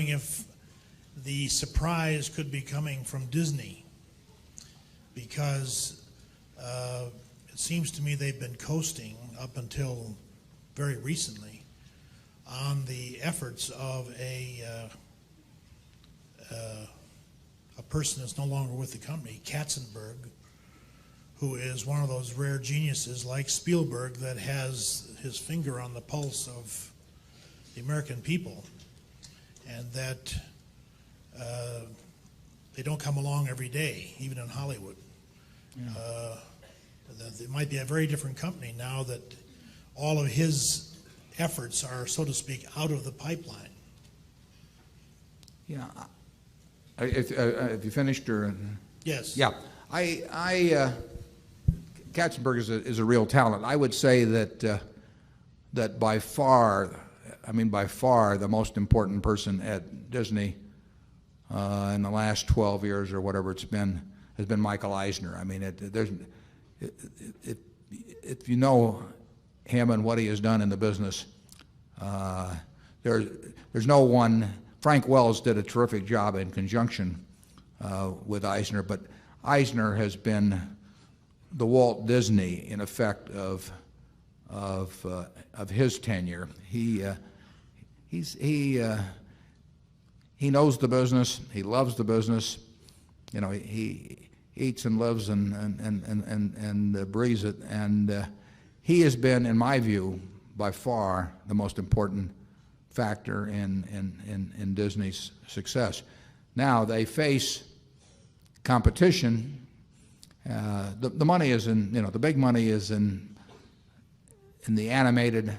wondering if the surprise could be coming from Disney, because it seems to me they've been coasting up until very recently on the efforts of a person that's no longer with the company, Katzenberg, who is one of those rare geniuses like Spielberg that has his finger on the pulse of the American people, and that they don't come along every day, even in Hollywood. Yeah. It might be a very different company now that all of his efforts are, so to speak, out of the pipeline. Yeah. Have you finished or? Yes. Yeah. Katzenberg is a real talent. I would say that that by far the most important person at Disney in the last 12 years or whatever it's been has been Michael Eisner. I mean, if you know him and what he has done in the business, there's no one. Frank Wells did a terrific job in conjunction with Eisner, but Eisner has been the Walt Disney, in effect, of his tenure. He knows the business. He loves the business. You know, he eats and lives and breathes it. And he has been, in my view, by far the most important factor in Disney's success. Now they face competition. The money is in, the big money is in the animated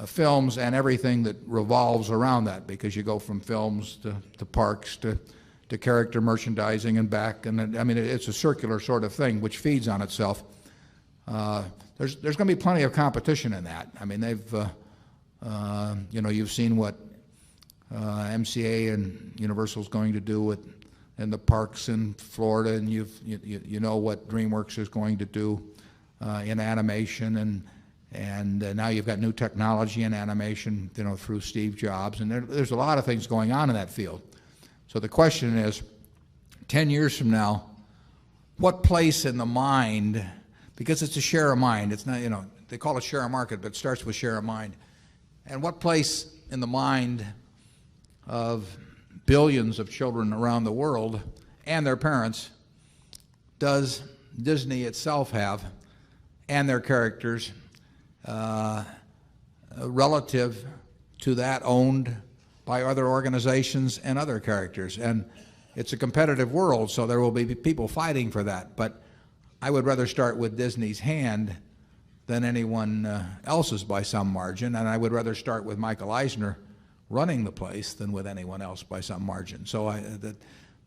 films and everything that revolves around that, because you go from films to parks to character merchandising and back, and I mean it's a circular sort of thing which feeds on itself. There's going to be plenty of competition in that. I mean they've you've seen what MCA and Universal's going to do in the parks in Florida, and you know what DreamWorks is going to do in animation, and now you've got new technology in animation, through Steve Jobs, and there's a lot of things going on in that field. So the question is, 10 years from now, what place in the mind, because it's a share of mind, it's not, they call it share of market, but it starts with share of mind, and what place in the mind of billions of children around the world and their parents does Disney itself have, and their characters, relative to that owned by other organizations and other characters? And it's a competitive world, so there will be people fighting for that. But I would rather start with Disney's hand than anyone else's by some margin, and I would rather start with Michael Eisner running the place than with anyone else by some margin. So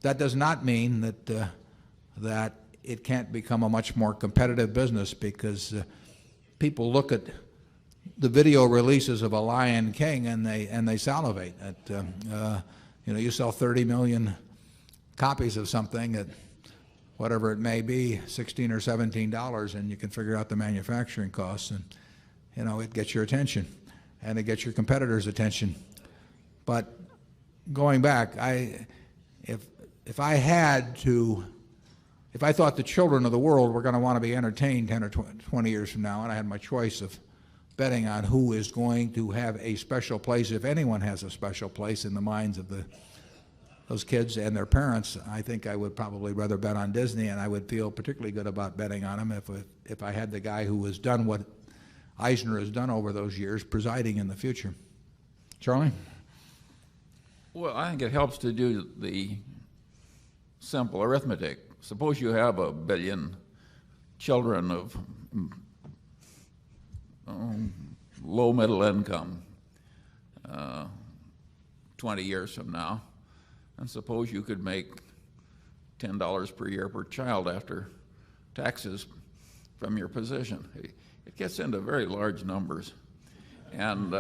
that does not mean that it can't become a much more competitive business, because people look at the video releases of a Lion King and they salivate. You sell 30 million copies of something at whatever it may be, $16 or $17, and you can figure out the manufacturing costs, and it gets your attention, and it gets your competitors' attention. But going back, if I thought the children of the world were going to want to be entertained 10 or 20 years from now, and I had my choice of betting on who is going to have a special place, if anyone has a special place in the minds of those kids and their parents, I think I would probably rather bet on Disney, and I would feel particularly good about betting on him if I had the guy who has done what Eisner has done over those years presiding in the future. Charlie? Well, I think it helps to do the simple arithmetic. Suppose you have 1 billion children of low middle income 20 years from now, and suppose you could make $10 per year per child after taxes from your position. It gets into very large numbers, and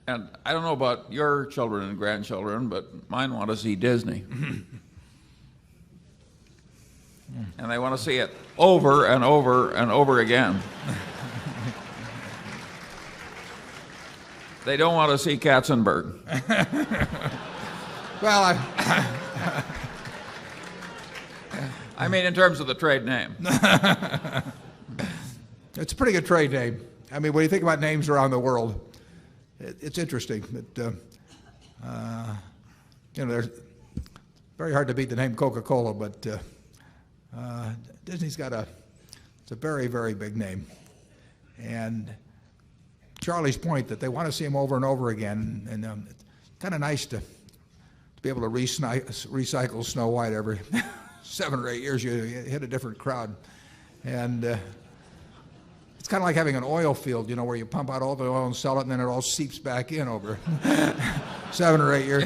I don't know about your children and grandchildren, but mine want to see Disney. And they want to see it over and over and over again. They don't want to see Katzenberg. Well, I mean, in terms of the trade name. it's a pretty good trade name. I mean, when you think about names around the world, it's interesting that, there's very hard to beat the name Coca-Cola, but Disney's got it's a very, very big name. And Charlie's point that they want to see him over and over again, and it's kind of nice to be able to recycle Snow White every 7 or 8 years. You hit a different crowd. And it's kind of like having an oil field, where you pump out all the oil and sell it, and then it all seeps back in over 7 or 8 years.